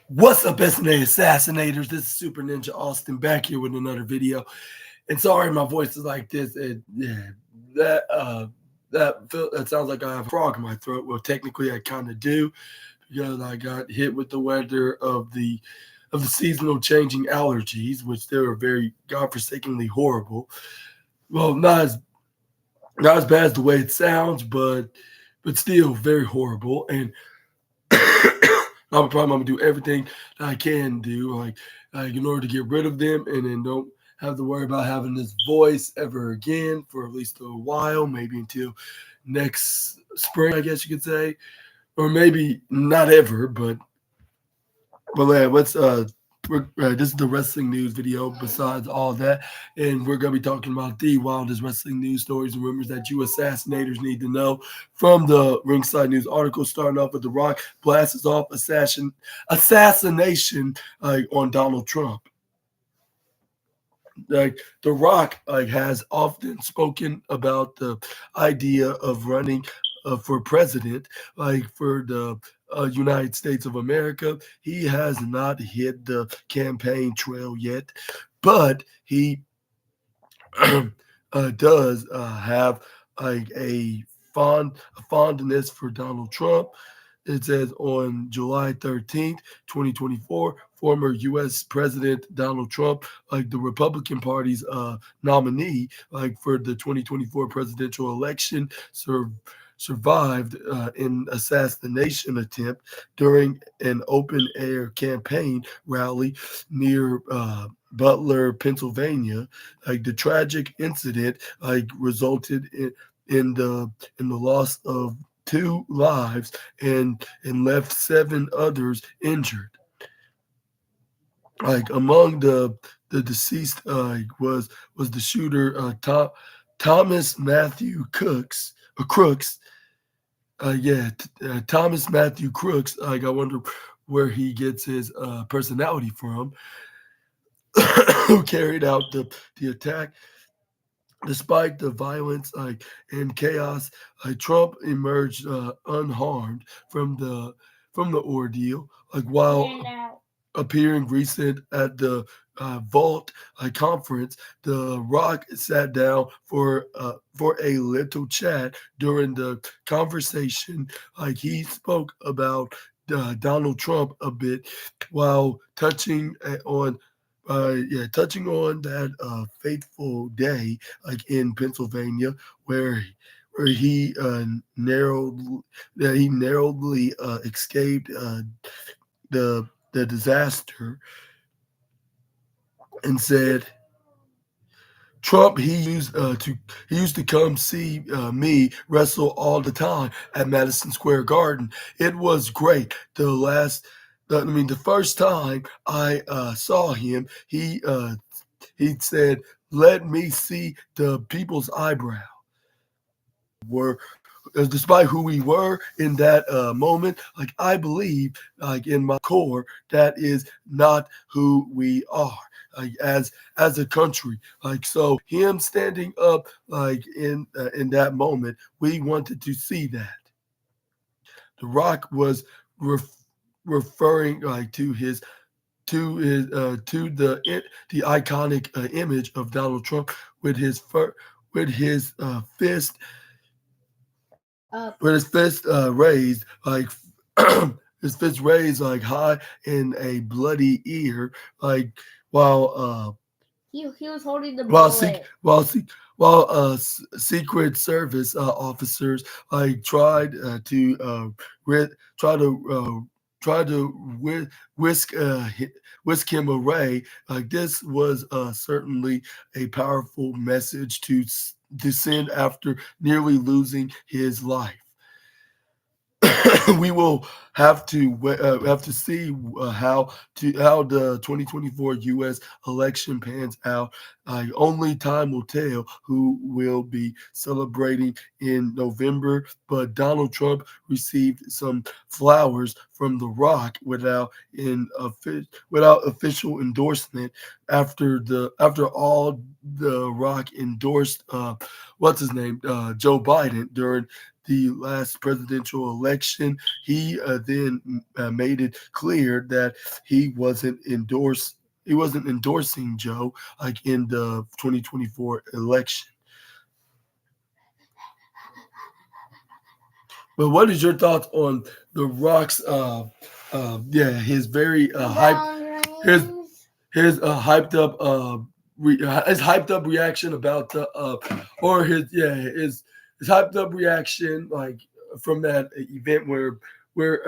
What's up, SNA Assassinators? This is Super Ninja Austin back here with another video. And sorry, my voice is like this. That that sounds like I have a frog in my throat. Well, technically, I kind of do because I got hit with the weather of the seasonal changing allergies, which they are very godforsakenly horrible. Well, not as bad as the way it sounds, but still very horrible. And I'm gonna do everything that I can do, like in order to get rid of them, and then don't have to worry about having this voice ever again for at least a while, maybe until next spring, I guess you could say, or maybe not ever. But yeah, this is the wrestling news video. Besides all that, and we're gonna be talking about the wildest wrestling news stories and rumors that you assassinators need to know from the Ringside News article. Starting off with The Rock blasts off assassination on Donald Trump. Like The Rock has often spoken about the idea of running for president, for the United States of America. He has not hit the campaign trail yet, but he does have like a fondness for Donald Trump. It says on July 13th, 2024, former U.S. President Donald Trump, like the Republican Party's nominee, like for the 2024 presidential election, survived an assassination attempt during an open air campaign rally near Butler, Pennsylvania. Like the tragic incident, resulted in the loss of two lives and left seven others injured. Like among the deceased was the shooter Thomas Matthew Crooks. Thomas Matthew Crooks. I wonder where he gets his personality from. Who carried out the attack? Despite the violence and chaos, Trump emerged unharmed from the ordeal. While appearing recent at the Vault conference, The Rock sat down for a little chat. During the conversation, he spoke about Donald Trump a bit, while touching on that fateful day, in Pennsylvania, where he narrowly escaped the disaster, and said Trump he used to come see me wrestle all the time at Madison Square Garden. It was great. The first time I saw him, he said, "Let me see the people's eyebrow." Were Despite who we were in that moment, I believe, in my core, that is not who we are. As a country, so him standing up in that moment, we wanted to see that. The Rock was referring to the iconic image of Donald Trump with his fist raised, his fist raised high in a bloody ear, while He was holding the while sec- bullet. while sec- while Secret Service officers tried to rid, try to try to whisk him away. This was certainly a powerful message to send after nearly losing his life. We will have to see how the 2024 U.S. election pans out. Only time will tell who will be celebrating in November. But Donald Trump received some flowers from The Rock without official endorsement. After all, The Rock endorsed what's his name, Joe Biden, during the last presidential election. He then made it clear that he wasn't endorsing Joe like in the 2024 election. But what is your thoughts on The Rock's his very his hyped up his hyped up reaction about the or his hyped up reaction like from that event where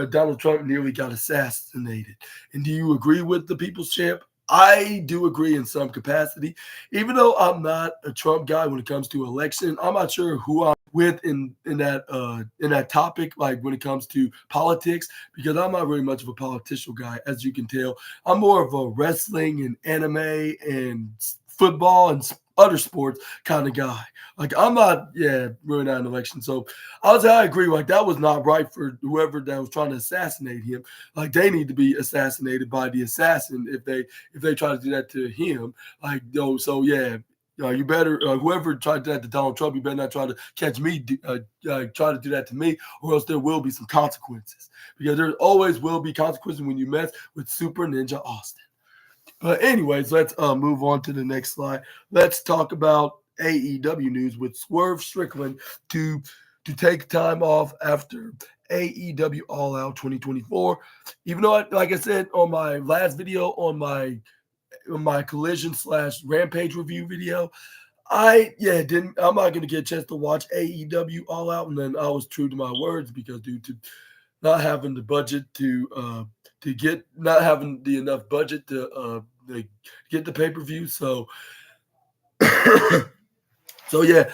Donald Trump nearly got assassinated. And do you agree with the People's Champ? I do agree in some capacity, even though I'm not a Trump guy when it comes to election. I'm not sure who I'm with in that topic, like when it comes to politics, because I'm not really much of a political guy, as you can tell. I'm more of a wrestling and anime and football and other sports kind of guy. Like I'm not, really not an election. So I agree. Like that was not right for whoever that was trying to assassinate him. Like they need to be assassinated by the assassin if they try to do that to him. Like so yeah. You better whoever tried to do that to Donald Trump, you better not try to catch me. Try to do that to me, or else there will be some consequences. Because there always will be consequences when you mess with Super Ninja Austin. But anyways, let's move on to the next slide. Let's talk about AEW news with Swerve Strickland to take time off after AEW All Out 2024. Even though, like I said on my last video on my collision / rampage review video, I'm not gonna get a chance to watch AEW All Out, and then I was true to my words because due to not having the budget not having the enough budget to get the pay-per-view. So so yeah,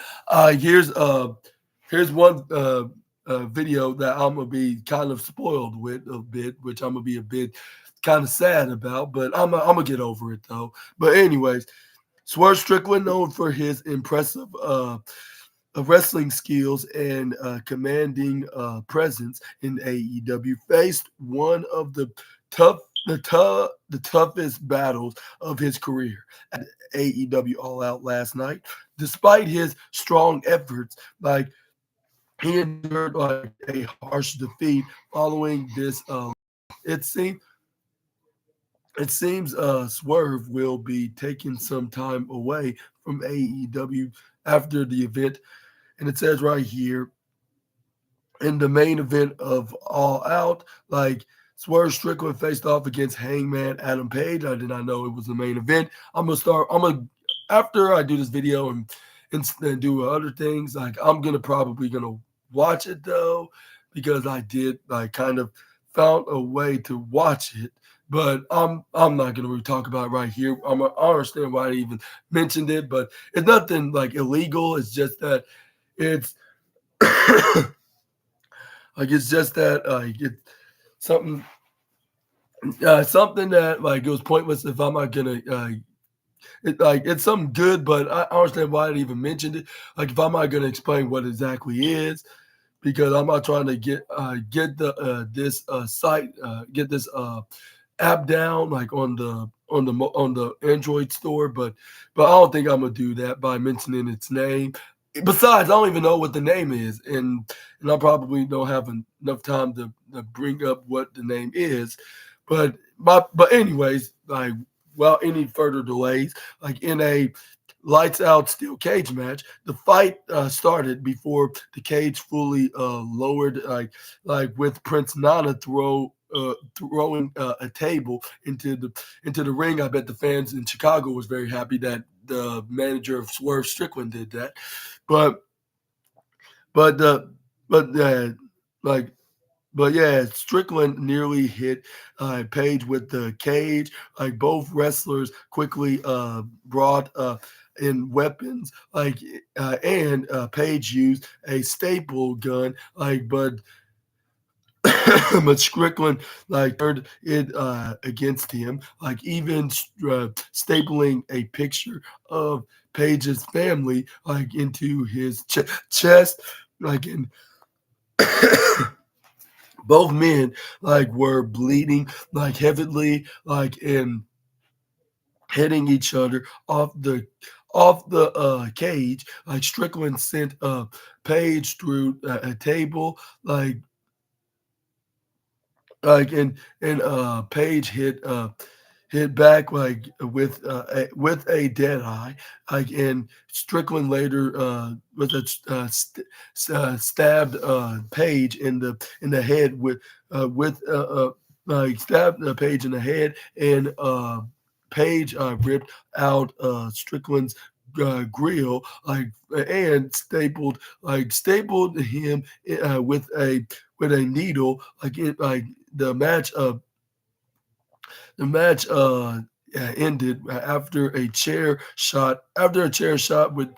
here's one video that I'm gonna be kind of spoiled with a bit, which I'm gonna be a bit kind of sad about, but I'm gonna get over it though. But anyways, Swerve Strickland, known for his impressive wrestling skills and commanding presence in AEW, faced one of the toughest battles of his career at AEW All Out last night. Despite his strong efforts, like he endured like a harsh defeat following this. It seems Swerve will be taking some time away from AEW after the event. And it says right here, in the main event of All Out, like Swerve Strickland faced off against Hangman Adam Page. I did not know it was the main event. After I do this video and do other things, like I'm probably gonna watch it though, because I did like kind of found a way to watch it. But I'm not gonna really talk about it right here. I understand why I even mentioned it, but it's nothing like illegal. It's just that it's like it's just that it's something something that like it was pointless if I'm not gonna it's something good, but I understand why I even mentioned it. Like if I'm not gonna explain what exactly is, because I'm not trying to get this site get this app down like on the Android store, but I don't think I'm gonna do that by mentioning its name. Besides, I don't even know what the name is, and I probably don't have enough time to bring up what the name is. But anyways, like without any further delays, like in a lights out steel cage match, the fight started before the cage fully lowered, like with Prince Nana throwing a table into the ring. I bet the fans in Chicago was very happy that the manager of Swerve Strickland did that. But but the but like but yeah, Strickland nearly hit Page with the cage. Like both wrestlers quickly brought in weapons. And Page used a staple gun. But Strickland like turned it against him. Like even stapling a picture of Page's family like into his chest. Like in both men like were bleeding like heavily, like and hitting each other off the cage. Like Strickland sent Page through a table, and Page hit back like with a dead eye, like and Strickland later stabbed Page in the head with like stabbed Page in the head, and Page ripped out Strickland's grill, and stapled him with a needle, the match the match ended after a chair shot with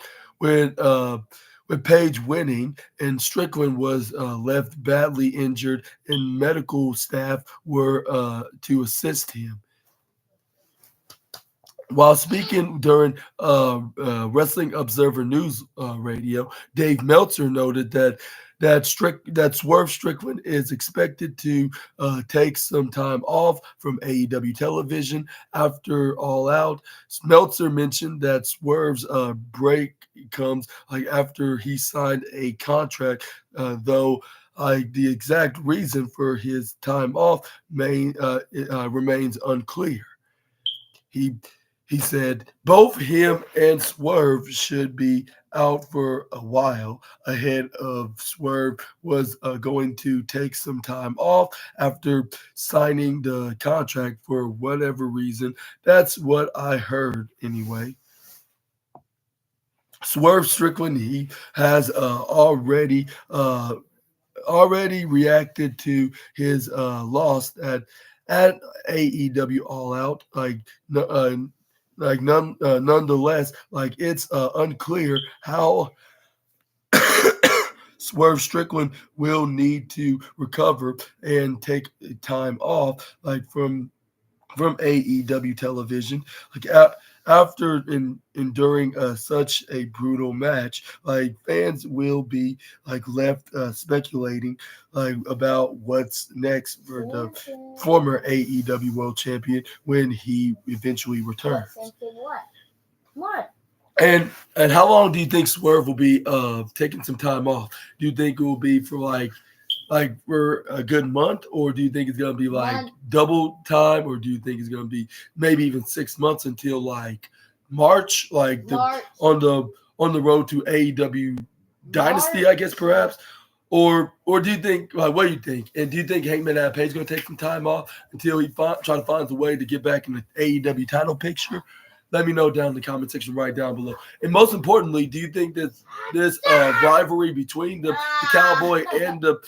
Page winning, and Strickland was left badly injured, and medical staff were to assist him. While speaking during Wrestling Observer News Radio, Dave Meltzer noted that Swerve Strickland is expected to take some time off from AEW television after All Out. Meltzer mentioned that Swerve's break comes after he signed a contract, though the exact reason for his time off remains unclear. He said both him and Swerve should be out for a while ahead of Swerve was going to take some time off after signing the contract for whatever reason. That's what I heard anyway. Swerve Strickland, he has already reacted to his loss at AEW All Out. Nonetheless, it's unclear how Swerve Strickland will need to recover and take time off, from AEW television, after enduring such a brutal match. Fans will be left speculating about what's next for the former AEW World Champion when he eventually returns. What? And how long do you think Swerve will be taking some time off? Do you think it will be for for a good month, or do you think it's gonna be double time, or do you think it's gonna be maybe even 6 months until March, March. On the road to AEW Dynasty, March. I guess perhaps, or do you think what do you think? And do you think Hangman Adam Page is gonna take some time off until he try to find a way to get back in the AEW title picture? Let me know down in the comment section right down below. And most importantly, do you think that this rivalry between the Cowboy and the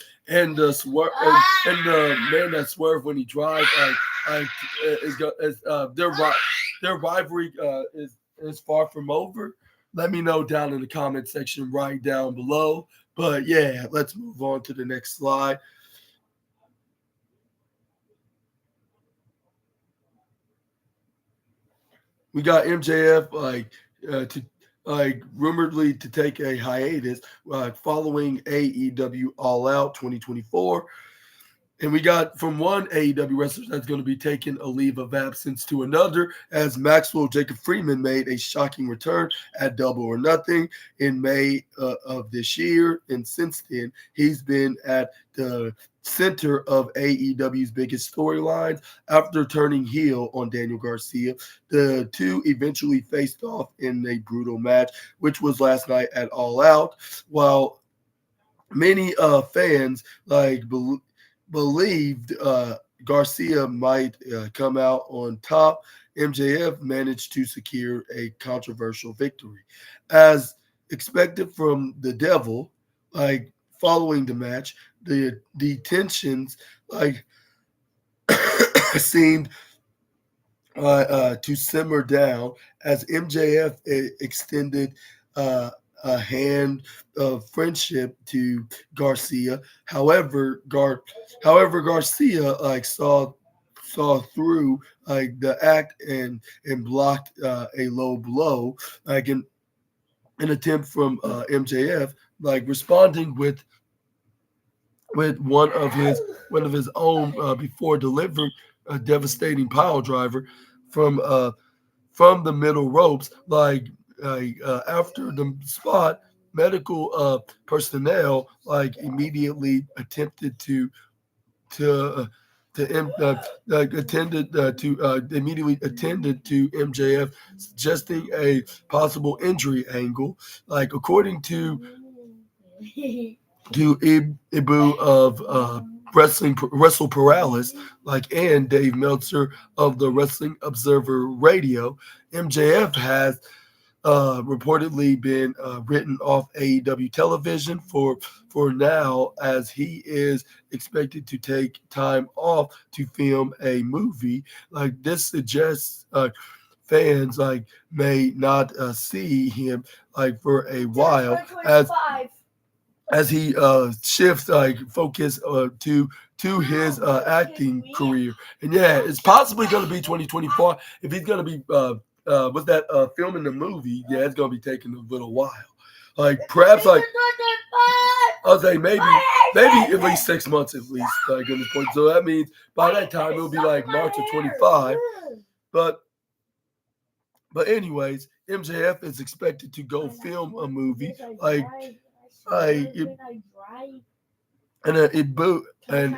Swerve and the man that Swerve when he drives their rivalry is far from over? Let me know down in the comment section right down below. But yeah, let's move on to the next slide. We got MJF rumoredly to take a hiatus following AEW All Out 2024. And we got from one AEW wrestler that's going to be taking a leave of absence to another, as Maxwell Jacob Freeman made a shocking return at Double or Nothing in May of this year. And since then, he's been at the center of AEW's biggest storylines after turning heel on Daniel Garcia. The two eventually faced off in a brutal match, which was last night at All Out. While many fans believed Garcia might come out on top, MJF managed to secure a controversial victory. As expected from the Devil, following the match, the tensions seemed to simmer down as MJF extended a hand of friendship to Garcia. However, Garcia saw through the act and blocked a low blow, an attempt from MJF, responding with one of his own before delivering a devastating pile driver from the middle ropes. after the spot, medical personnel immediately attempted to immediately attended to MJF, suggesting a possible injury angle. According to Ibu of Wrestle Paralysis, and Dave Meltzer of the Wrestling Observer Radio, MJF has reportedly been written off AEW television for now, as he is expected to take time off to film a movie. This suggests fans may not see him for a while as he shifts focus to his acting career. And yeah, it's possibly going to be 2024 if he's going to be with that filming the movie. Yeah, it's going to be taking a little while. Perhaps I'll say maybe at least 6 months at least at this point. So that means by that time it'll be March of 25. But anyways, MJF is expected to go film a movie and